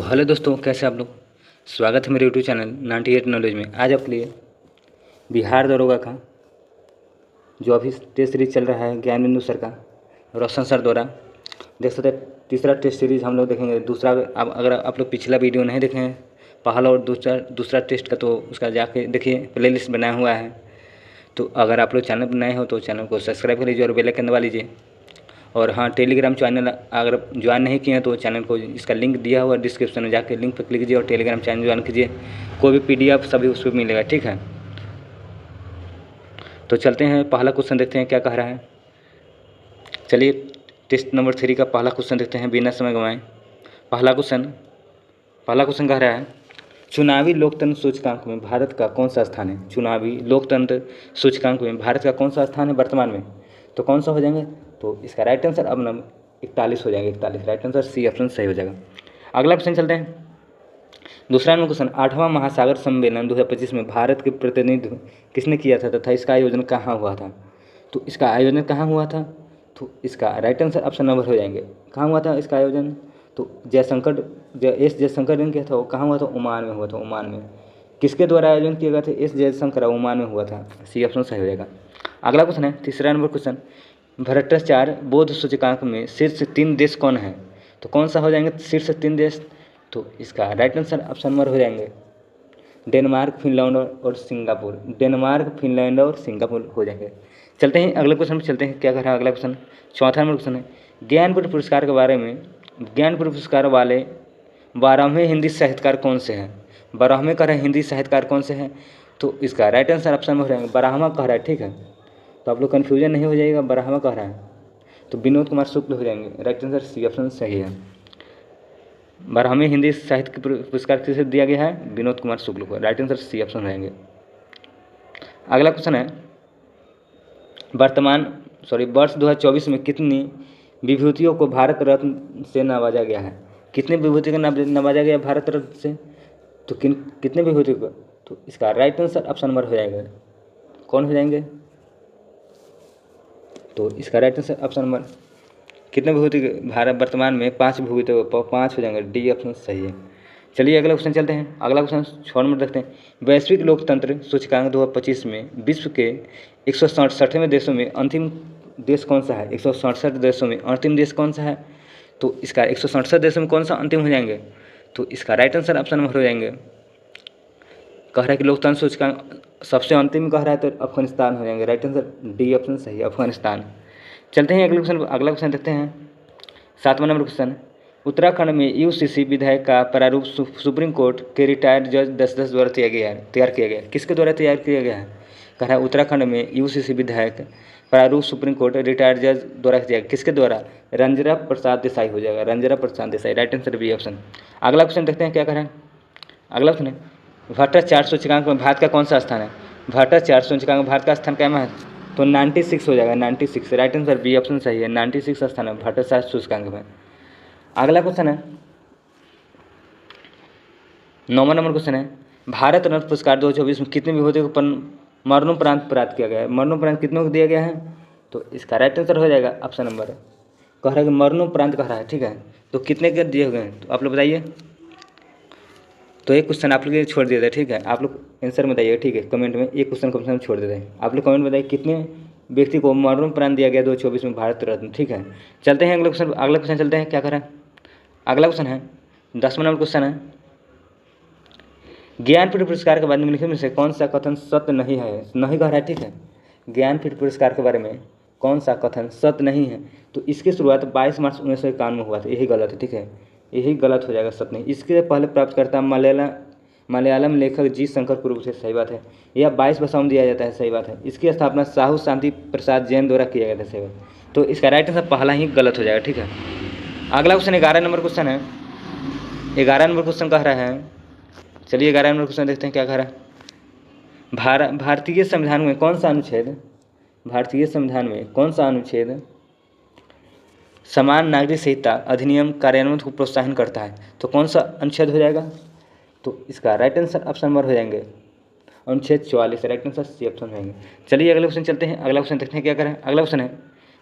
Hello दोस्तों, कैसे आप लोग। स्वागत है मेरे यूट्यूब चैनल 98 नॉलेज में। आज आपके लिए बिहार दरोगा का जो अभी टेस्ट सीरीज चल रहा है ज्ञानेंदु सर का, रोशन सर द्वारा, देख सकते हैं। तीसरा टेस्ट सीरीज हम लोग देखेंगे। दूसरा अगर आप लोग पिछला वीडियो नहीं देखे हैं पहला और दूसरा टेस्ट का, तो उसका जाके देखिए, प्लेलिस्ट बनाया हुआ है। तो अगर आप लोग चैनल पर नए हो तो चैनल को सब्सक्राइब कर लीजिए और बेल आइकन दबा लीजिए। और हाँ, टेलीग्राम चैनल अगर ज्वाइन नहीं किए हैं तो चैनल को, इसका लिंक दिया हुआ डिस्क्रिप्शन में, जाके लिंक पर क्लिक कीजिए और टेलीग्राम चैनल ज्वाइन कीजिए। कोई भी PDF सभी उस पर मिलेगा, ठीक है। तो चलते हैं, पहला क्वेश्चन देखते हैं क्या कह रहा है। चलिए, टेस्ट नंबर 3 का पहला क्वेश्चन देखते हैं बिना समय गंवाए। पहला क्वेश्चन कह रहा है, चुनावी लोकतंत्र सूचकांक में भारत का कौन सा स्थान है। चुनावी लोकतंत्र सूचकांक में भारत का कौन सा स्थान है वर्तमान में। तो कौन सा हो जाएंगे, तो इसका राइट आंसर अब नंबर 41 हो जाएंगे। 41 राइट आंसर, सी ऑप्शन सही हो जाएगा। अगला क्वेश्चन चलते हैं। दूसरा नंबर क्वेश्चन, 8वां महासागर सम्मेलन 2025 में भारत के प्रतिनिधित्व किसने किया था तथा इसका आयोजन कहाँ हुआ था। तो इसका आयोजन कहाँ हुआ था, तो इसका राइट आंसर ऑप्शन नंबर हो जाएंगे। कहाँ हुआ था इसका आयोजन, तो जयशंकर ने किया था। वो कहाँ हुआ था, ओमान में हुआ था। ओमान में किसके द्वारा आयोजन किया गया था, जयशंकर, ओमान में हुआ था। सी ऑप्शन सही हो जाएगा। अगला क्वेश्चन है, तीसरा नंबर क्वेश्चन, भ्रष्टाचार बोध सूचकांक में शीर्ष 3 देश कौन है। तो कौन सा हो जाएंगे शीर्ष 3 देश, तो इसका राइट आंसर ऑप्शन नंबर हो जाएंगे डेनमार्क, फिनलैंड और सिंगापुर। डेनमार्क, फिनलैंड और सिंगापुर हो जाएंगे। चलते हैं अगले क्वेश्चन में, चलते हैं क्या कर रहा है अगला क्वेश्चन। चौथा नंबर क्वेश्चन है, ज्ञानपीठ पुरस्कार के बारे में, ज्ञानपीठ पुरस्कार वाले 12वें हिंदी साहित्यकार कौन से हैं। 12वें कह रहे हैं हिंदी साहित्यकार कौन से हैं, तो इसका राइट आंसर ऑप्शन में हो जाएंगे 12वां कह रहा है, ठीक है। तो आप लोग कन्फ्यूजन नहीं हो जाएगा, 12वां कह रहा है तो विनोद कुमार शुक्ल हो जाएंगे। राइट आंसर सी ऑप्शन सही है। 12वें हिंदी साहित्य पुरस्कार किसे दिया गया है, विनोद कुमार शुक्ल को। राइट आंसर सी ऑप्शन रहेंगे। अगला क्वेश्चन है, वर्ष 2024 में कितनी विभूतियों को भारत रत्न से नवाजा गया है। कितनी विभूति को नवाजा गया भारत रत्न से, तो कितने विभूति को, तो इसका राइट आंसर ऑप्शन नंबर हो जाएगा, कौन हो जाएंगे, तो इसका राइट आंसर ऑप्शन नंबर, कितने विभूति भारत वर्तमान में 5 विभूति, 5 हो जाएंगे। डी ऑप्शन सही है। चलिए अगला क्वेश्चन चलते हैं। अगला क्वेश्चन 6 नंबर देखते हैं, वैश्विक लोकतंत्र सूचकांक 2025 में विश्व के 167वें देशों में अंतिम देश कौन सा है। 167 देशों में अंतिम देश कौन सा है, तो इसका 167 देशों में कौन सा अंतिम हो जाएंगे, तो इसका राइट आंसर ऑप्शन नंबर हो जाएंगे, कह रहा है कि लोकतंत्र सूचकांक सबसे अंतिम कह रहा है तो अफगानिस्तान हो जाएंगे। राइट आंसर डी ऑप्शन सही है, अफगानिस्तान। चलते हैं अगला क्वेश्चन देखते हैं। 7वां नंबर क्वेश्चन, उत्तराखंड में UCC विधेयक का प्रारूप सुप्रीम कोर्ट के रिटायर्ड जज दस द्वारा तैयार किया गया। किसके द्वारा तैयार किया गया है, कह रहा है उत्तराखंड में UCC विधेयक प्रारूप सुप्रीम कोर्ट रिटायर्ड जज द्वारा किया गया। किसके द्वारा, रंजना प्रसाद देसाई हो जाएगा। Ranjana Prasad Desai, right answer B option. अगला क्वेश्चन देखते हैं क्या कह रहा है। अगला क्वेश्चन है, भ्रष्टाचार सूचकांक में भारत का कौन सा स्थान है। भ्रष्टाचार सूचकांक में भारत का स्थान क्या है, तो 96 हो जाएगा। 96 राइट आंसर बी ऑप्शन सही है। 96 स्थान है भ्रष्टाचार सूचकांक में। अगला क्वेश्चन है, 9वां नंबर क्वेश्चन है, भारत रत्न पुरस्कार 2024 में कितने विभूतियों को मरणोपरांत प्राप्त किया गया है। मरणोपरांत कितनों को दिया गया है, तो इसका राइट आंसर हो जाएगा ऑप्शन नंबर, कह रहा है कि मरणोपरांत कह रहा है, ठीक है। तो कितने के दिए हुए हैं, तो आप लोग बताइए। तो एक क्वेश्चन आप लोग के लिए छोड़ दिया था, ठीक है। आप लोग आंसर बताइए, ठीक है। कमेंट में एक क्वेश्चन कम से कम छोड़ देते हैं। आप लोग कमेंट बताइए कितने व्यक्ति को मरणोपरांत दिया गया 2024 में भारत रत्न, ठीक है। चलते हैं अगला क्वेश्चन चलते हैं क्या करें। अगला क्वेश्चन है 10वां नंबर क्वेश्चन है, ज्ञानपीठ पुरस्कार के बारे में निम्नलिखित में से कौन सा कथन सत्य नहीं है। नहीं कह रहा है, ठीक है। ज्ञानपीठ पुरस्कार के बारे में कौन सा कथन सत्य नहीं है, तो इसकी शुरुआत 22 मार्च 1951 में हुआ था। यही गलत है, ठीक है। यही गलत हो जाएगा, सत्य नहीं। इसके पहले प्राप्तकर्ता मलयालम लेखक जी शंकर कुरुप थे, सही बात है। यह 22 भाषाओं में दिया जाता है, सही बात है। इसकी स्थापना साहू शांति प्रसाद जैन द्वारा किया गया था, सही बात। तो इसका राइट आंसर पहला ही गलत हो जाएगा, ठीक है। अगला क्वेश्चन 11 नंबर क्वेश्चन है। 11 नंबर क्वेश्चन कह रहा है, चलिए 11 नंबर क्वेश्चन देखते हैं क्या कह रहा है। भारतीय संविधान में कौन सा अनुच्छेद, भारतीय संविधान में कौन सा अनुच्छेद समान नागरिक संहिता अधिनियम कार्यान्वयन को प्रोत्साहन करता है, तो कौन सा अनुच्छेद हो जाएगा, तो इसका राइट आंसर ऑप्शन नंबर हो जाएंगे अनुच्छेद 44। राइट आंसर सी ऑप्शन रहेंगे। चलिए अगले क्वेश्चन चलते हैं। अगला क्वेश्चन देखते हैं क्या करें। अगला क्वेश्चन है,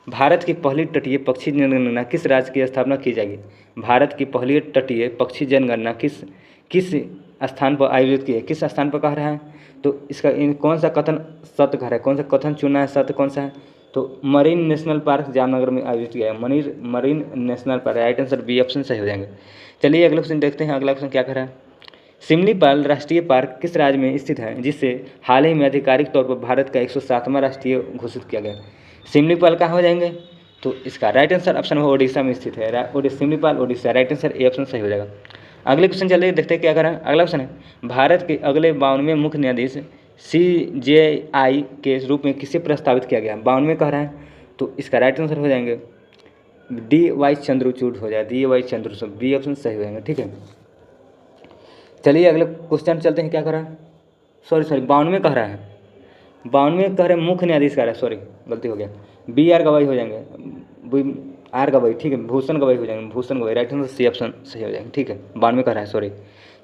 भारत की पहली तटीय पक्षी जनगणना किस राज्य की स्थापना की जाएगी? भारत की पहली तटीय पक्षी जनगणना किस किस स्थान पर आयोजित की है? किस स्थान पर कह रहा है? तो इसका कौन सा कथन सत्य कह रहा है, कौन सा कथन चुना है, सत्य कौन सा है? तो मरीन नेशनल पार्क जामनगर में आयोजित किया है। Marine national park, right answer B option सही हो जाएंगे। चलिए अगला क्वेश्चन देखते हैं। अगला क्वेश्चन क्या कह रहा है? सिमलीपाल राष्ट्रीय पार्क किस राज्य में स्थित है जिसे हाल ही में आधिकारिक तौर पर भारत का 107वां राष्ट्रीय घोषित किया गया? सिमलीपाल कहाँ हो जाएंगे? तो इसका राइट आंसर ऑप्शन है ओडिशा में स्थित है। Similipal Odisha, right answer A option सही हो जाएगा। अगले क्वेश्चन चलिए देखते हैं क्या कर रहा है। अगला क्वेश्चन है भारत के अगले 52वें मुख्य न्यायाधीश CJI के रूप में किसे प्रस्तावित किया गया? 52वें कह रहा है, तो इसका राइट आंसर हो जाएंगे DY चंद्रचूड़ हो जाए, DY चंद्रचूड़, बी ऑप्शन सही हो जाएंगे। ठीक है, चलिए अगले क्वेश्चन चलते हैं। क्या कर रहा है? सॉरी 52वें कह रहा है, 52वें कह रहे हैं मुख्य न्यायाधीश कह रहा है, सॉरी गलती हो गया, BR गवाई हो जाएंगे, R गवाई, ठीक है, भूषण गवाई हो जाएंगे, भूषण गवाई, राइट आंसर सी ऑप्शन सही हो जाएंगे। ठीक है, 92 कह रहा है, सॉरी।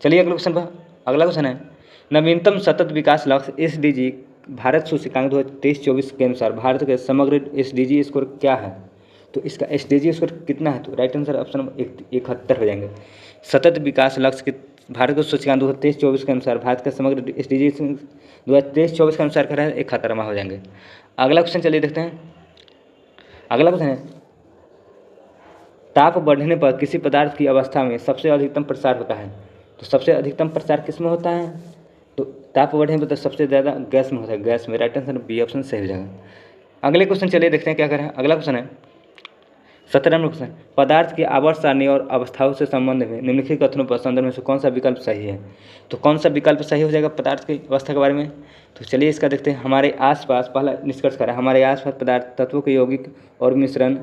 चलिए अगले क्वेश्चन पर। अगला क्वेश्चन है नवीनतम सतत विकास लक्ष्य SDG भारत सूचकांक 2023-24 के अनुसार भारत के समग्र SDG स्कोर क्या है? तो इसका SDG स्कोर कितना है? तो राइट आंसर ऑप्शन 71 हो जाएंगे। सतत विकास लक्ष्य के भारत के सूचकांक 2023-24 के अनुसार भारत का समग्र SDG 2023-24 के अनुसार कह रहा है 71वां हो जाएंगे। अगला क्वेश्चन चलिए देखते हैं। अगला क्वेश्चन है ताप बढ़ने पर किसी पदार्थ की अवस्था में सबसे अधिकतम प्रसार होता है? तो सबसे अधिकतम प्रसार किस में होता है? तो ताप बढ़ने पर तो सबसे ज़्यादा गैस में होता है, गैस में, राइट आंसर बी ऑप्शन सही हो जाएगा। अगले क्वेश्चन चलिए देखते हैं क्या कर रहा है। अगला क्वेश्चन है 17 नंबर क्वेश्चन, पदार्थ की आवर्त सारणी और अवस्थाओं से संबंध में निम्नलिखित कथनों पर संदर्भ में से कौन सा विकल्प सही है? तो कौन सा विकल्प सही हो जाएगा पदार्थ की अवस्था के बारे में? तो चलिए इसका देखते हैं। हमारे आसपास, पहला निष्कर्ष करा, हमारे आसपास पदार्थ तत्वों के यौगिक और मिश्रण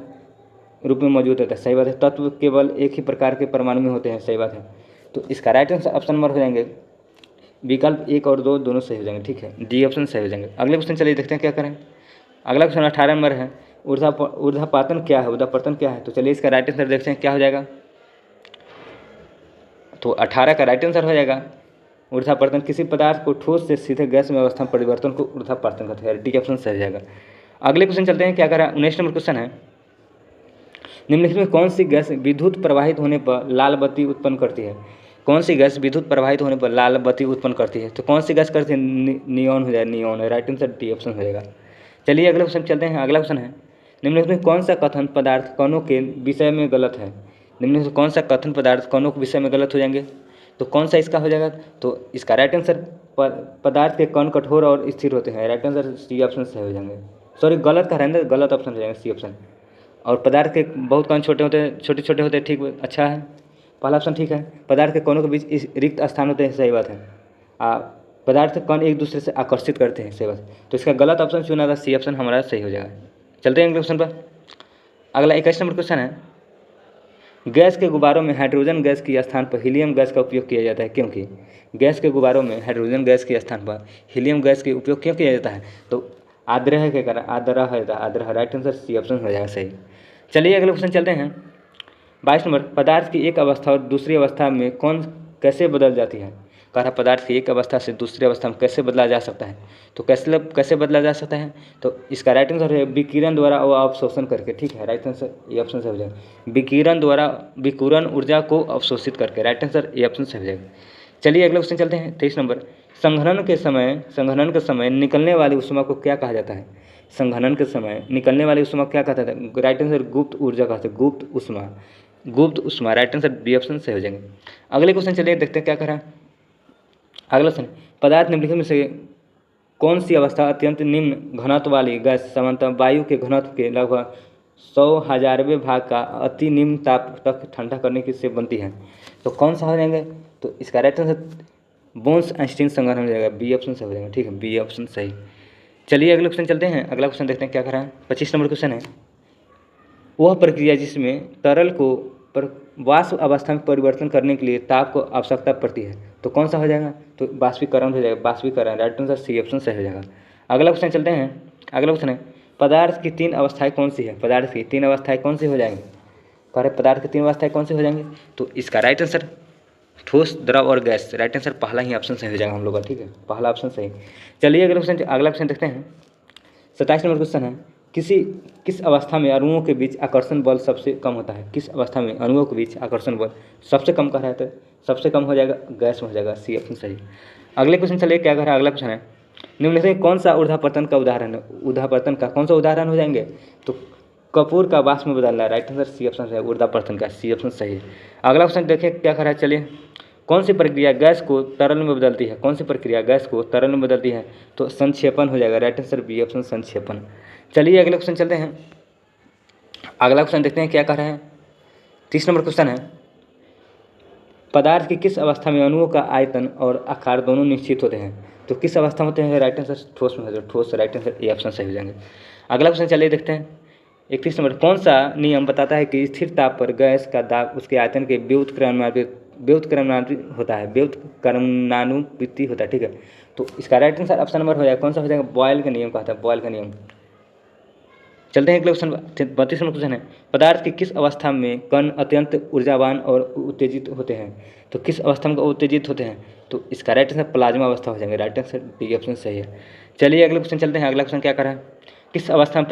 रूप में मौजूद होता है, सही बात है। तत्व केवल एक ही प्रकार के परमाणु में होते हैं, सही बात है। तो इसका राइट आंसर ऑप्शन नंबर हो जाएंगे विकल्प 1 और 2 दोनों सही हो जाएंगे। ठीक है, डी ऑप्शन सही हो जाएंगे। अगले क्वेश्चन चलिए देखते हैं क्या करें। अगला क्वेश्चन 18 नंबर है ऊर्ध्वापातन क्या है, ऊर्ध्वापर्तन क्या है? तो चलिए इसका राइट आंसर देखते हैं क्या हो जाएगा। तो 18 का राइट आंसर हो जाएगा ऊर्ध्वापर्तन किसी पदार्थ को ठोस से सीधे गैस में अवस्था में परिवर्तन को ऊर्ध्वापर्तन कहते हैं, डी ऑप्शन सही हो जाएगा। अगले क्वेश्चन चलते हैं क्या करा। 19 नंबर क्वेश्चन है निम्नलिखित में कौन सी गैस विद्युत प्रवाहित होने पर लाल बत्ती उत्पन्न करती है? कौन सी गैस विद्युत प्रवाहित होने पर लाल बत्ती उत्पन्न करती है? तो कौन सी गैस करती है? नियॉन हो जाए, neon, right answer D option हो जाएगा। चलिए अगले क्वेश्चन चलते हैं। अगला क्वेश्चन है निम्नलिखित में कौन सा कथन पदार्थ कणों के विषय में गलत है? निम्नलिखित कौन सा कथन पदार्थ कणों के विषय में गलत हो जाएंगे? तो कौन सा इसका हो जाएगा? तो इसका राइट आंसर पदार्थ के कण कठोर और स्थिर होते हैं, राइट आंसर सी ऑप्शन सही हो जाएंगे। सॉरी गलत का रहेंगे, गलत ऑप्शन हो जाएगा सी ऑप्शन। और पदार्थ के बहुत कण छोटे होते हैं, छोटे छोटे होते हैं, ठीक, अच्छा है, पहला ऑप्शन ठीक है। पदार्थ के कणों के बीच रिक्त स्थान होते हैं, सही बात है। पदार्थ कण एक दूसरे से आकर्षित करते हैं, सही बात। तो इसका गलत ऑप्शन चुना था, सी ऑप्शन हमारा सही हो जाएगा। चलते हैं अगले क्वेश्चन पर। अगला 21 नंबर क्वेश्चन है गैस के गुब्बारों में हाइड्रोजन गैस के स्थान पर हीलियम गैस का उपयोग किया जाता है, क्योंकि गैस के गुब्बारों में हाइड्रोजन गैस के स्थान पर हीलियम गैस के उपयोग क्यों किया जाता है? तो आग्रह के कारण, आग्रह, राइट आंसर सी ऑप्शन हो जाएगा सही। चलिए अगले क्वेश्चन चलते हैं। 22 नंबर पदार्थ की एक अवस्था और दूसरी अवस्था में कौन कैसे बदल जाती है? कह रहा पदार्थ की एक अवस्था से दूसरी अवस्था में कैसे बदला जा सकता है? तो कैसे बदला जा सकता है? तो इसका राइट आंसर है विकिरण द्वारा और अवशोषण करके, ठीक है, राइट आंसर ये ऑप्शन से हो जाएगा। विकिरण द्वारा विकिरण ऊर्जा को अवशोषित करके, राइट आंसर ये ऑप्शन से हो जाएगा। चलिए अगले क्वेश्चन चलते हैं। 23 नंबर संघनन के समय निकलने वाली ऊष्मा को क्या कहा जाता है? संघनन के समय निकलने वाली ऊष्मा क्या कहता है? राइट आंसर गुप्त ऊर्जा कहते हैं, गुप्त ऊष्मा, राइट आंसर बी ऑप्शन से हो जाएंगे। अगले क्वेश्चन चलिए देखते हैं क्या करा। अगला क्वेश्चन पदार्थ निम्नलिखित में से कौन सी अवस्था अत्यंत निम्न घनत्व वाली गैस सामान्यतः वायु के घनत्व के लगभग 100,000वें भाग का अति निम्न ताप तक ठंडा करने की से बनती है? तो कौन सा हो जाएंगे? तो इसका राइट आंसर बोल्ट्ज-आइंस्टीन संघनन हो जाएगा, बी ऑप्शन से हो जाएगा, ठीक है, बी ऑप्शन सही। चलिए अगले क्वेश्चन चलते हैं। अगला क्वेश्चन देखते हैं क्या करा है। 25 नंबर क्वेश्चन है वह प्रक्रिया जिसमें तरल को वाष्प अवस्था में परिवर्तन करने के लिए ताप को आवश्यकता पड़ती है, तो कौन सा हो जाएगा? तो बाष्पीकरण हो जाएगा, बाष्पीकरण, राइट आंसर सी ऑप्शन सही हो जाएगा। अगला क्वेश्चन चलते हैं। अगला क्वेश्चन है पदार्थ की 3 अवस्थाएं कौन सी है? पदार्थ की 3 अवस्थाएं कौन सी हो जाएंगी? कह रहे पदार्थ की 3 अवस्थाएं कौन सी हो जाएंगी? तो इसका राइट आंसर ठोस, द्रव और गैस, राइट आंसर पहला ही ऑप्शन सही हो जाएगा हम लोग का, ठीक है, पहला ऑप्शन सही। चलिए अगला क्वेश्चन देखते हैं। 27 नंबर क्वेश्चन है किस अवस्था में अणुओं के बीच आकर्षण बल सबसे कम होता है? किस अवस्था में अणुओं के बीच आकर्षण बल सबसे कम कहा रहता है? सबसे कम हो जाएगा गैस में हो जाएगा, सी ऑप्शन सही। अगले क्वेश्चन चलिए क्या कह रहा है, अगला क्वेश्चन है निम्नलिखित में कौन सा ऊर्ध्वापतन का उदाहरण है? ऊर्ध्वापतन का कौन सा उदाहरण हो जाएंगे? तो कपूर का वाष्प में बदलना, राइट आंसर सी ऑप्शन है, ऊर्ध्वापतन का सी ऑप्शन सही है। अगला क्वेश्चन देखिए क्या कह रहा है, चलिए कौन सी प्रक्रिया गैस को तरल में बदलती है? कौन सी प्रक्रिया गैस को तरल में बदलती है? तो संक्षेपण हो जाएगा, राइट आंसर बी ऑप्शन संक्षेपण। चलिए अगले क्वेश्चन चलते हैं, अगला क्वेश्चन देखते हैं क्या कह रहे हैं। 30 नंबर क्वेश्चन है पदार्थ की किस अवस्था में अणुओं का आयतन और आकार दोनों निश्चित होते हैं? तो किस अवस्था में होते हैं? राइट आंसर ठोस में होते हैं, ठोस, राइट आंसर ए ऑप्शन सही हो जाएंगे। अगला क्वेश्चन चलिए देखते हैं 31 नंबर, कौन सा नियम बताता है कि स्थिर ताप पर गैस का दाब उसके आयतन के व्युत्क्रमानुपाती होता है, व्युत्क्रमानुपाती होता है, ठीक है। तो इसका राइट आंसर ऑप्शन नंबर हो जाएगा, कौन सा हो जाएगा? बॉयल का नियम कहता है, बॉयल का नियम। चलते हैं अगले क्वेश्चन 32 नंबर क्वेश्चन है पदार्थ की किस अवस्था में कण अत्यंत ऊर्जावान और उत्तेजित होते हैं? तो किस अवस्था में उत्तेजित होते हैं? तो इसका राइट आंसर प्लाज्मा अवस्था हो जाएंगे, राइट आंसर डी ऑप्शन सही है। चलिए अगले क्वेश्चन चलते हैं, अगला क्वेश्चन क्या कर रहा है, किस अवस्था में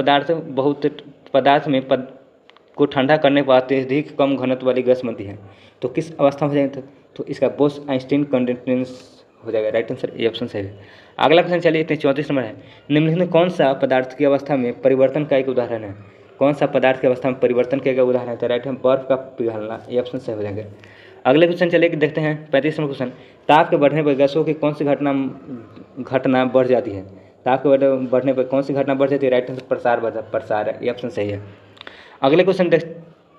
पदार्थ में को ठंडा करने पर अत्यधिक कम घनत्व वाली गैस बनती है? तो किस अवस्था में हो जाएंगे? तो इसका बोस-आइंस्टीन कंडेंसेशन हो जाएगा, राइट आंसर ए ऑप्शन सही है। अगला क्वेश्चन चलिए 34 नंबर है निम्नलिखित में कौन सा पदार्थ की अवस्था में परिवर्तन का एक उदाहरण है? कौन सा पदार्थ की अवस्था में परिवर्तन का एक उदाहरण है? तो राइट है बर्फ का पिघलना, ये ऑप्शन सही हो जाएंगे। अगले क्वेश्चन चलिए कि देखते हैं 35 नंबर क्वेश्चन, ताप के बढ़ने पर गैसों की कौन सी घटना बढ़ जाती है? ताप के बढ़ने पर कौन सी घटना बढ़ जाती है? राइट आंसर प्रसार है, ये ऑप्शन सही है। अगले क्वेश्चन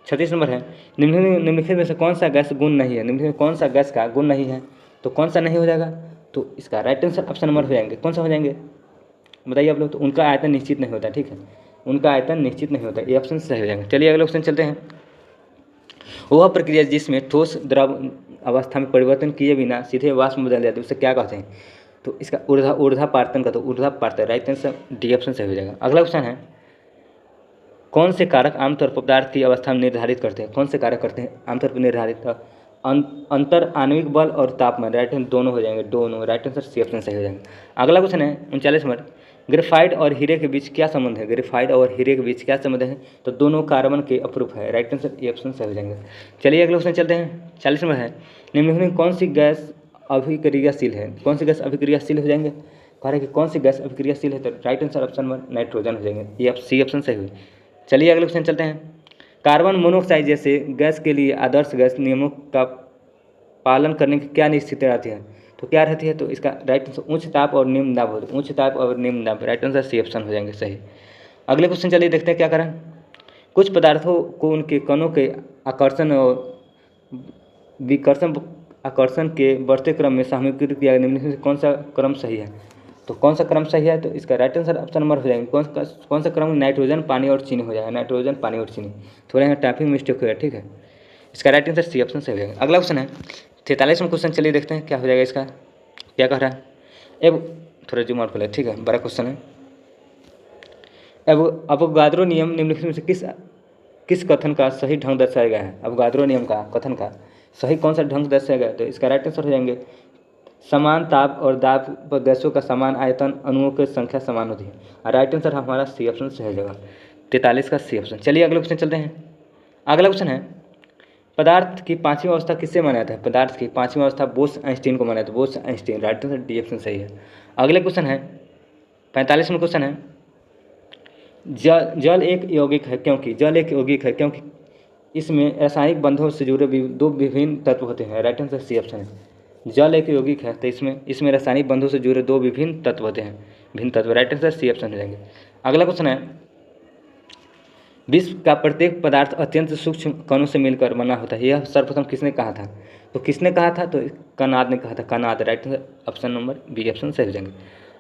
36 नंबर है निम्नलिखित में से कौन सा गैस गुण नहीं है? निम्नलिखित में कौन सा गैस का गुण नहीं है? तो कौन सा नहीं हो जाएगा? तो इसका राइट आंसर ऑप्शन नंबर हो जाएंगे, कौन सा हो जाएंगे बताइए आप लोग? तो उनका आयतन निश्चित नहीं होता, ठीक है, उनका आयतन निश्चित नहीं होता, ये ऑप्शन सही हो जाएंगे। चलिए अगले क्वेश्चन चलते हैं, वह प्रक्रिया जिसमें ठोस द्रव अवस्था में परिवर्तन किए बिना सीधे वाष्प में बदल जाते हैं उसे क्या कहते हैं? तो इसका ऊर्ध्वापातन का, तो ऊर्ध्वापातन, राइट आंसर डी ऑप्शन सही हो जाएगा। अगला क्वेश्चन है कौन से कारक आमतौर पर पदार्थ की अवस्था में निर्धारित करते हैं? कौन से कारक करते हैं आमतौर पर निर्धारित? अंतर आणविक बल और तापमान, राइट आंसर दोनों हो जाएंगे, दोनों, राइट आंसर सी ऑप्शन सही हो जाएंगे। अगला क्वेश्चन है 39 नंबर, ग्रेफाइट और हीरे के बीच क्या संबंध है? ग्रेफाइट और हीरे के बीच क्या संबंध है? तो दोनों कार्बन के अपरूप है, राइट आंसर ए ऑप्शन सही हो जाएंगे। चलिए अगले क्वेश्चन चलते हैं, 40 नंबर है निम्नलिखित में कौन सी गैस अभिक्रियाशील है? कौन सी गैस अभिक्रियाशील हो जाएंगे? कह रहे कि कौन सी गैस अभिक्रियाशील है? तो right answer option number nitrogen हो जाएंगे, ये सी ऑप्शन सही हुई। चलिए अगले क्वेश्चन चलते हैं, कार्बन मोनोऑक्साइड जैसे गैस के लिए आदर्श गैस नियमों का पालन करने की क्या स्थिति रहती है? तो क्या रहती है? तो इसका राइट आंसर उच्च ताप और निम्न दाब होता है, उच्च ताप और निम्न दाब, राइट आंसर सी ऑप्शन हो जाएंगे सही। अगले क्वेश्चन चलिए देखते हैं क्या करें, कुछ पदार्थों को उनके कणों के आकर्षण और विकर्षण आकर्षण के बढ़ते क्रम में सामूहिकृत किया, निम्नलिखित में कौन सा क्रम सही है? तो कौन सा क्रम सही है? तो इसका राइट आंसर ऑप्शन नंबर हो जाएंगे, कौन सा क्रम? नाइट्रोजन, पानी और चीनी हो जाएगा, नाइट्रोजन, पानी और चीनी, थोड़ा यहाँ टाइपिंग मिस्टेक हो गया, ठीक है। इसका राइट आंसर सी ऑप्शन सही हो जाएगा। अगला क्वेश्चन है 43वां क्वेश्चन, चलिए देखते हैं क्या हो जाएगा इसका, क्या कह रहा है। अब थोड़ा जूम आउट कर ले, ठीक है, बड़ा क्वेश्चन है। अब अवोगाद्रो नियम निम्नलिखित में से किस कथन का सही ढंग दर्शाया गया है? अवोगाद्रो नियम का कथन का सही कौन सा ढंग दर्शाया गया है? तो इसका राइट आंसर हो जाएंगे समान ताप और दाब पर गैसों का समान आयतन, अणुओं की संख्या समान होती है, राइट आंसर हमारा सी ऑप्शन सही जगह 43 का सी ऑप्शन। चलिए अगले क्वेश्चन चलते हैं, अगला क्वेश्चन है पदार्थ की पांचवी अवस्था किससे माना जाता है? पदार्थ की पांचवी अवस्था बोस-आइंस्टीन को माना जाता है, Bose-Einstein, right answer D option सही है। अगले क्वेश्चन है 45वां क्वेश्चन है जल एक यौगिक है क्योंकि, जल एक यौगिक है क्योंकि इसमें रासायनिक बंधों से जुड़े दो विभिन्न तत्व होते हैं, राइट आंसर सी ऑप्शन है। जल एक यौगिक है तो इसमें रासायनिक बंधों से जुड़े दो विभिन्न तत्व होते हैं, भिन्न तत्व, राइट आंसर सी ऑप्शन हो जाएंगे। अगला क्वेश्चन है विश्व का प्रत्येक पदार्थ अत्यंत सूक्ष्म कणों से मिलकर बना होता है, यह सर्वप्रथम किसने कहा था? तो किसने कहा था? तो कनाद ने कहा था, Kanad, right answer option number B option सही हो जाएंगे।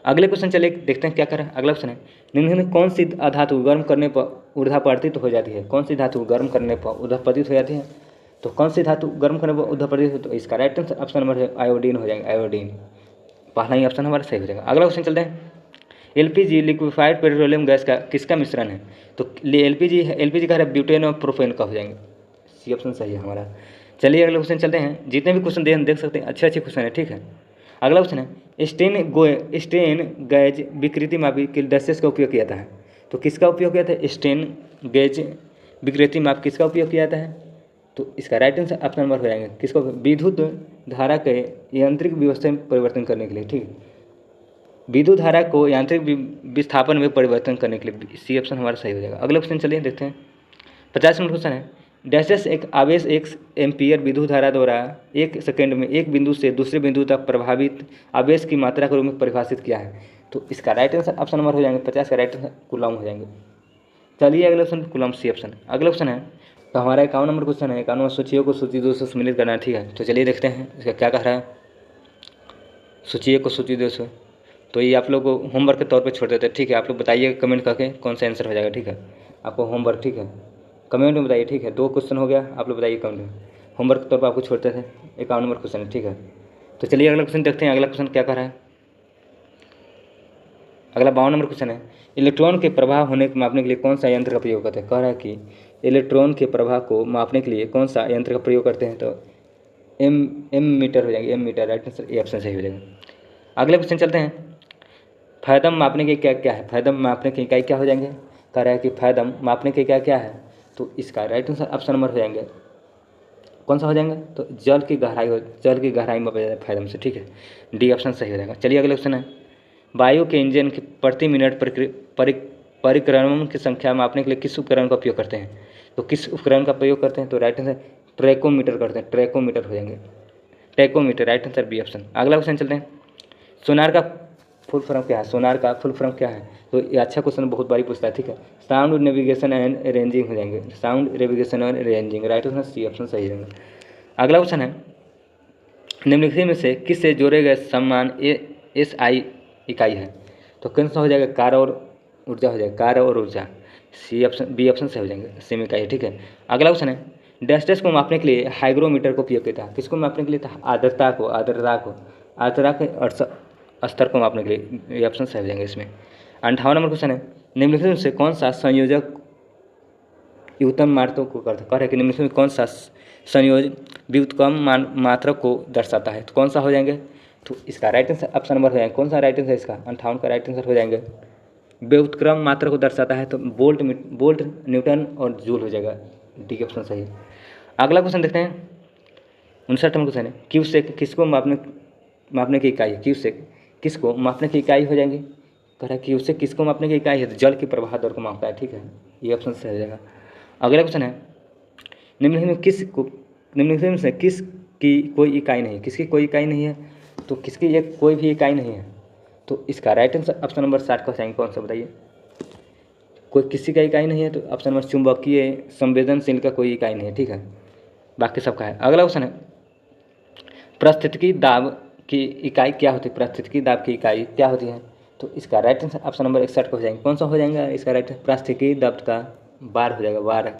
अगले क्वेश्चन चलिए देखते हैं क्या करें। अगला क्वेश्चन है निम्नलिखित में कौन सी धातु गर्म करने पर ऊर्ध्वापतित हो जाती है? कौन सी धातु गर्म करने पर ऊर्ध्वापतित हो जाती है? तो कौन सी धातु गर्म करने पर ऊर्ध्वापतित हो? तो इसका राइट आंसर ऑप्शन नंबर है आयोडीन हो जाएंगे, आयोडीन, पहला ही ऑप्शन हमारा सही हो जाएगा। अगला क्वेश्चन चलते हैं एलपीजी लिक्विफाइड पेट्रोलियम गैस का किसका मिश्रण है? तो एलपीजी का ब्यूटेन और प्रोपेन का हो जाएंगे, सी ऑप्शन सही है हमारा। चलिए अगले क्वेश्चन चलते हैं, जितने भी क्वेश्चन देख सकते हैं अच्छे क्वेश्चन है, ठीक है। अगला क्वेश्चन है स्टेन गैज विकृति मापी के उद्देश्य का उपयोग किया जाता है। तो किसका उपयोग किया था? स्ट्रेन गेज विकृति माप किसका उपयोग किया जाता है? तो इसका राइट आंसर ऑप्शन नंबर हो जाएगा किसको? विद्युत धारा के यांत्रिक व्यवस्था में परिवर्तन करने के लिए, ठीक है, विद्युत धारा को यांत्रिक विस्थापन में परिवर्तन करने के लिए सी ऑप्शन हमारा सही हो जाएगा। अगला क्वेश्चन चलिए देखते हैं। 50 नंबर क्वेश्चन है, डैश एक आवेश 1 एम्पीयर विद्युत धारा द्वारा 1 सेकंड में एक बिंदु से दूसरे बिंदु तक प्रभावित आवेश की मात्रा के रूप में परिभाषित किया है। तो इसका राइट आंसर ऑप्शन नंबर हो जाएंगे 50 का राइट आंसर कूलम हो जाएंगे। चलिए अगला क्वेश्चन कूलम सी ऑप्शन। अगला क्वेश्चन है, तो हमारा 51 नंबर क्वेश्चन है, 51 सूचियों को सूची 2 से सम्मिलित करना है, ठीक है। तो चलिए देखते हैं इसका क्या कह रहा है। सूचियों को सूची 2 से, तो ये आप लोग को होमवर्क के तौर पे छोड़ देते हैं, ठीक है। आप लोग बताइएगा कमेंट करके कौन सा आंसर हो जाएगा, ठीक है। आपको होमवर्क, ठीक है, कमेंट में बताइए, ठीक है। 2 क्वेश्चन हो गया, आप लोग बताइए कमेंट में। होमवर्क के तौर पर आपको छोड़ते थे। 51 नंबर क्वेश्चन है, ठीक है। तो चलिए अगला क्वेश्चन देखते हैं। अगला क्वेश्चन क्या कर रहा है। अगला 52 नंबर क्वेश्चन है, इलेक्ट्रॉन के प्रवाह होने को मापने के लिए कौन सा यंत्र का प्रयोग करते हैं। कह रहा है कि इलेक्ट्रॉन के प्रवाह को मापने के लिए कौन सा यंत्र का प्रयोग करते हैं। तो एम मीटर हो जाएंगे, M metre, right answer A option सही हो जाएगा। अगले क्वेश्चन चलते हैं। फैदम मापने की क्या है। फैदम मापने की इकाई क्या हो जाएंगे। कह रहा है कि फैदम मापने की क्या है। तो इसका राइट आंसर ऑप्शन नंबर हो जाएंगे, कौन सा हो जाएंगे। तो जल की गहराई मापा जाता है फैदम से, ठीक है। डी ऑप्शन सही हो जाएगा। चलिए अगला क्वेश्चन है, वायु के इंजन के प्रति मिनट परिक्रमण की संख्या मापने के लिए किस उपकरण का उपयोग करते हैं। तो किस उपकरण का प्रयोग करते हैं। तो राइट आंसर ट्रैकोमीटर करते हैं, ट्रैकोमीटर हो जाएंगे, ट्रैकोमीटर, राइट आंसर बी ऑप्शन। अगला क्वेश्चन चलते हैं, सोनार का फुल फॉर्म क्या है। सोनार का फुल फॉर्म क्या है। तो ये अच्छा क्वेश्चन बहुत बारी पूछता है, ठीक है। साउंड नेविगेशन एंड रेंजिंग हो जाएंगे, sound navigation and ranging, right answer C option सही होगा। अगला क्वेश्चन है, निम्नलिखित में से किस से जोड़े गए समान SI इकाई है। तो कौन सा हो जाएगा। कार्य और ऊर्जा हो जाएगा, कार्य और ऊर्जा, सी ऑप्शन बी ऑप्शन से हो जाएंगे, सेम इकाई, ठीक है। अगला क्वेश्चन है, डैश को मापने के लिए हाइग्रोमीटर को उपयोग किया था। किसको मापने के लिए था। आर्द्रता के स्तर को मापने के लिए, ये ऑप्शन सही हो जाएंगे इसमें। 58 नंबर क्वेश्चन है, निम्नलिखित में से कौन सा संयोजक व्युत्क्रम मात्रक को करता है। कह रहे कि निम्नलिखित में कौन सा संयोजक व्युत्क्रम मात्रक को दर्शाता है। तो कौन सा हो जाएंगे। तो इसका राइट आंसर ऑप्शन नंबर हो जाएगा, कौन सा राइट आंसर है इसका। 58 का राइट आंसर हो जाएंगे, व्युत्क्रम मात्रक को दर्शाता है तो वोल्ट, न्यूटन और जूल हो जाएगा, डी ऑप्शन सही है। अगला क्वेश्चन देखते हैं। 59 नंबर क्वेश्चन है, क्यूसेक किसको मापने की इकाई है। क्यूसेक किसको मापने की इकाई हो जाएंगी। कह रहा है क्यूसेक किसको मापने की इकाई है। तो जल की प्रवाह दर को मापता है, ठीक है, ये ऑप्शन सही हो जाएगा। अगला क्वेश्चन है, निम्नलिखित में से किसकी कोई इकाई नहीं। किसकी कोई इकाई नहीं है। तो किसकी एक कोई भी इकाई नहीं है। तो इसका राइट आंसर ऑप्शन नंबर 60 का जाएंगे, कौन सा बताइए। कोई किसी का इकाई नहीं है तो ऑप्शन नंबर चुंबकीय संवेदनशील का कोई इकाई नहीं है, ठीक है, बाकी सबका है। अगला क्वेश्चन है, परिस्थितिकी दाब की इकाई क्या होती है। परिस्थितिकी दाब की इकाई क्या होती है। तो इसका राइट आंसर ऑप्शन नंबर 61 का हो जाएंगे, कौन सा हो जाएगा इसका राइट आंसर। परिस्थितिकी दाब का बार हो जाएगा, बार,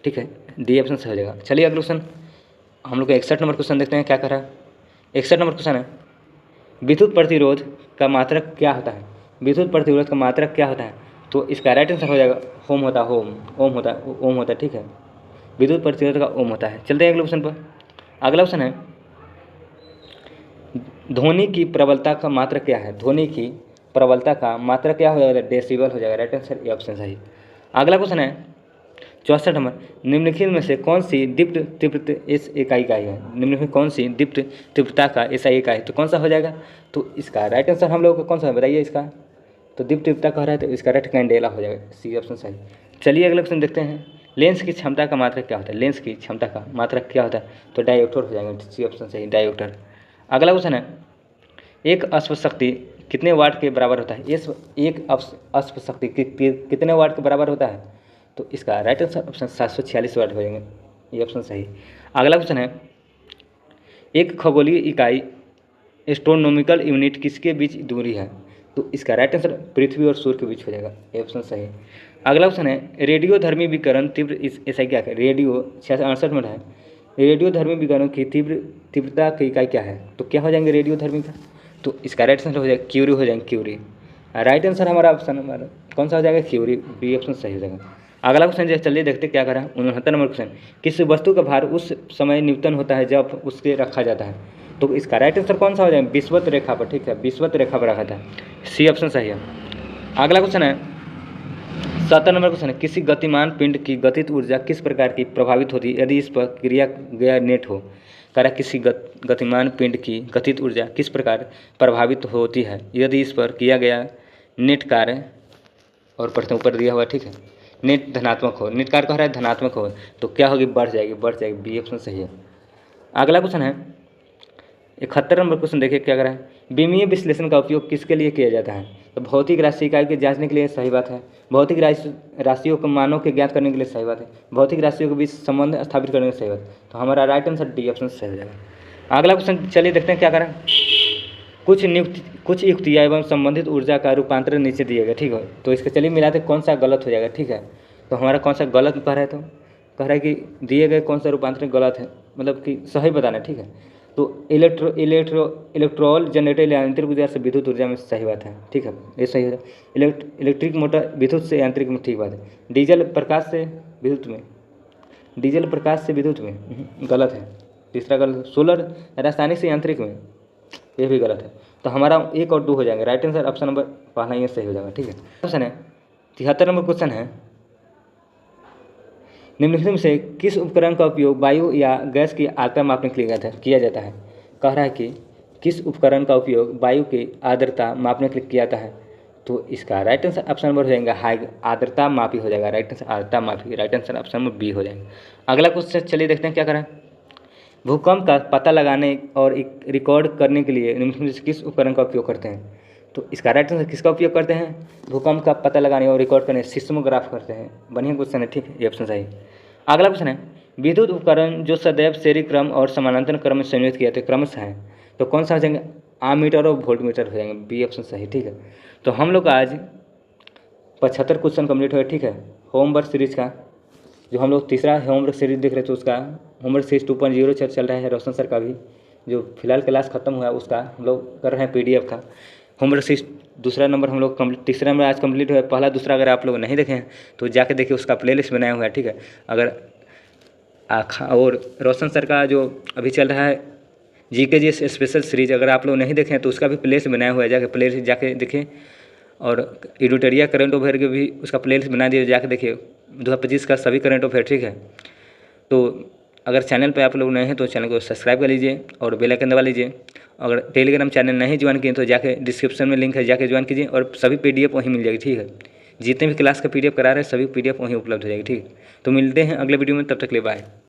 ठीक है, डी ऑप्शन से हो जाएगा। चलिए अगला क्वेश्चन हम लोग 61 नंबर क्वेश्चन देखते हैं क्या कर रहा है। 61 नंबर क्वेश्चन है, विद्युत प्रतिरोध का मात्रक क्या होता है। विद्युत प्रतिरोध का मात्रक क्या होता है। तो इसका राइट आंसर हो जाएगा ओम होता है, ठीक है, विद्युत प्रतिरोध का ओम होता है। चलते हैं अगले क्वेश्चन पर। अगला क्वेश्चन है, ध्वनि की प्रबलता का मात्रक क्या है। ध्वनि की प्रबलता का मात्रक क्या हो जाएगा। डेसिबल हो जाएगा, राइट आंसर ए ऑप्शन सही। अगला क्वेश्चन है 64 नंबर, निम्नलिखित में से कौन सी दीप्त तीव्रता इस इकाई का है। निम्नलिखित में कौन सी दीप्त तीव्रता का SI इकाई है। तो कौन सा हो जाएगा। तो इसका राइट आंसर हम लोग को कौन सा है बताइए इसका। तो दीप्त तीव्रता कह रहा है तो इसका राइट कैंडेला हो जाएगा, सी ऑप्शन सही। चलिए अगला क्वेश्चन देखते हैं, लेंस की क्षमता का मात्रक क्या होता है। लेंस की क्षमता का मात्रक क्या होता है। तो डायोप्टर हो जाएगा, सी ऑप्शन सही, डायोप्टर। अगला क्वेश्चन है, एक अश्व शक्ति कितने वाट के बराबर होता है। एक अश्व शक्ति कितने वाट के बराबर होता है। तो इसका राइट आंसर ऑप्शन 746 वाट हो जाएंगे, ये ऑप्शन सही। अगला क्वेश्चन है, एक खगोलीय इकाई एस्ट्रोनॉमिकल यूनिट किसके बीच दूरी है। तो इसका राइट आंसर पृथ्वी और सूर्य के बीच हो जाएगा, ये ऑप्शन सही। अगला क्वेश्चन है, रेडियोधर्मी विकिरण तीव्र ऐसा क्या है। रेडियो 68 मिनट है, रेडियोधर्मी विकिरण की तीव्रता की इकाई क्या है। तो क्या हो जाएंगे रेडियोधर्मी का। तो इसका राइट आंसर हो जाएगा क्यूरी हो जाएंगे, क्यूरी। राइट आंसर हमारा ऑप्शन हमारा कौन सा हो जाएगा, क्यूरी, बी ऑप्शन सही हो जाएगा। अगला क्वेश्चन चलिए देखते क्या करा। 69 नंबर क्वेश्चन, किस वस्तु का भार उस समय न्यूटन होता है जब उसके रखा जाता है। तो इसका राइट आंसर कौन सा हो जाएगा, विषुवत रेखा पर, ठीक है, विषुवत रेखा पर रखा था, सी ऑप्शन सही है। अगला क्वेश्चन है, 17 नंबर क्वेश्चन है, किसी गतिमान पिंड की गतिज ऊर्जा किस प्रकार की प्रभावित होती है यदि इस पर क्रिया गया नेट हो। कह रहा है किसी गतिमान पिंड की गतिज ऊर्जा किस प्रकार प्रभावित होती है यदि इस पर किया गया नेट कार्य, और प्रश्न ऊपर दिया हुआ ठीक है, नेट धनात्मक हो, नेट कार्य कह रहा है धनात्मक हो तो क्या होगी, बढ़ जाएगी, बी ऑप्शन सही है। अगला क्वेश्चन है 71 नंबर क्वेश्चन देखिए क्या कर रहा है, विमीय विश्लेषण का उपयोग किसके लिए किया जाता है। तो भौतिक राशि इकाई के जांचने के लिए, सही बात है। भौतिक राशियों को मानों के ज्ञात करने के लिए, सही बात है। भौतिक राशियों के बीच संबंध स्थापित करने के लिए, सही बात। तो हमारा राइट आंसर डी ऑप्शन सही हो जाएगा। अगला क्वेश्चन चलिए देखते हैं क्या करें। कुछ युक्तियाँ एवं संबंधित ऊर्जा का रूपांतरण नीचे दिए गए, ठीक है। तो इसके चलिए मिलाते कौन सा गलत हो जाएगा, ठीक है। तो हमारा कौन सा गलत कह रहा है, तो कह रहा है कि दिए गए कौन सा रूपांतरण गलत है, मतलब कि सही बताना है, ठीक है। तो इलेक्ट्रॉल जनरेटर यांत्रिक ऊर्जा से विद्युत ऊर्जा में, सही बात है, ठीक है, ये सही है। इलेक्ट्रिक मोटर विद्युत से यांत्रिक में, ठीक बात है। डीजल प्रकाश से विद्युत में, गलत है, तीसरा गलत। सोलर रासायनिक से यांत्रिक में, ये भी गलत है। तो हमारा 1 और 2 हो जाएंगे। राइट आंसर ऑप्शन नंबर पहला ये सही हो जाएगा, ठीक है। क्वेश्चन है 73 नंबर क्वेश्चन है, निम्नलिखित में से किस उपकरण का उपयोग वायु या गैस की आर्द्रता मापने के लिए किया जाता है। कह रहा है कि किस उपकरण का उपयोग वायु की आर्द्रता मापने के लिए किया जाता है। तो इसका राइट आंसर ऑप्शन नंबर हो जाएगा हाई, आर्द्रता मापी हो जाएगा। राइट आंसर आर्द्रता मापी, right answer option number B हो जाएगा। अगला क्वेश्चन चलिए देखते हैं क्या करें। भूकंप का पता लगाने और रिकॉर्ड करने के लिए निम्नलिखित में से किस उपकरण का उपयोग करते हैं। तो इसका राइट आंसर किसका उपयोग करते हैं, भूकंप का पता लगाने और रिकॉर्ड करने सिस्मोग्राफ करते हैं। बढ़िया क्वेश्चन है, ठीक है, ये ऑप्शन सही। अगला क्वेश्चन है, विद्युत उपकरण जो सदैव श्रेणी क्रम और समानांतर क्रम में संयोजित किया जाते हैं क्रमशः हैं, तो कौन सा हो जाएंगे, आमीटर और वोल्ट मीटर हो जाएंगे। बी ऑप्शन सही, ठीक है। तो हम लोग आज 75 क्वेश्चन कंप्लीट हुए, ठीक है। होमवर्क सीरीज का जो हम लोग तीसरा होमवर्क सीरीज देख रहे थे, उसका होमवर्क सीरीज 2.0 चल रहा है। रोशन सर का भी जो फिलहाल क्लास खत्म हुआ है उसका हम लोग कर रहे हैं PDF का होमवर्क सीरीज। दूसरा नंबर हम लोग तीसरा नंबर आज कंप्लीट हुआ है। पहला दूसरा अगर आप लोग नहीं देखे हैं तो जाके देखिए, उसका प्लेलिस्ट बनाया हुआ है, ठीक है। अगर और रोशन सर का जो अभी चल रहा है GK स्पेशल सीरीज, अगर आप लोग नहीं देखें तो उसका भी प्लेलिस्ट बनाया हुआ है, जाके प्लेलिस्ट जाके देखें। और एडिटोरिया करंट अफेयर के भी उसका प्लेलिस्ट बना दिया, जाके देखिए 2025 का सभी करंट अफेयर, ठीक है। तो अगर चैनल पे आप लोग नए हैं तो चैनल को सब्सक्राइब कर लीजिए और बेल आइकन दबा लीजिए। अगर टेलीग्राम चैनल नहीं ज्वाइन किए तो जाके डिस्क्रिप्शन में लिंक है, जाके ज्वाइन कीजिए और सभी PDF वहीं मिल जाएगी, ठीक है। जितने भी क्लास का PDF करा रहे हैं सभी PDF वहीं उपलब्ध हो जाएगी, ठीक है। तो मिलते हैं अगले वीडियो में, तब तक के लिए बाय।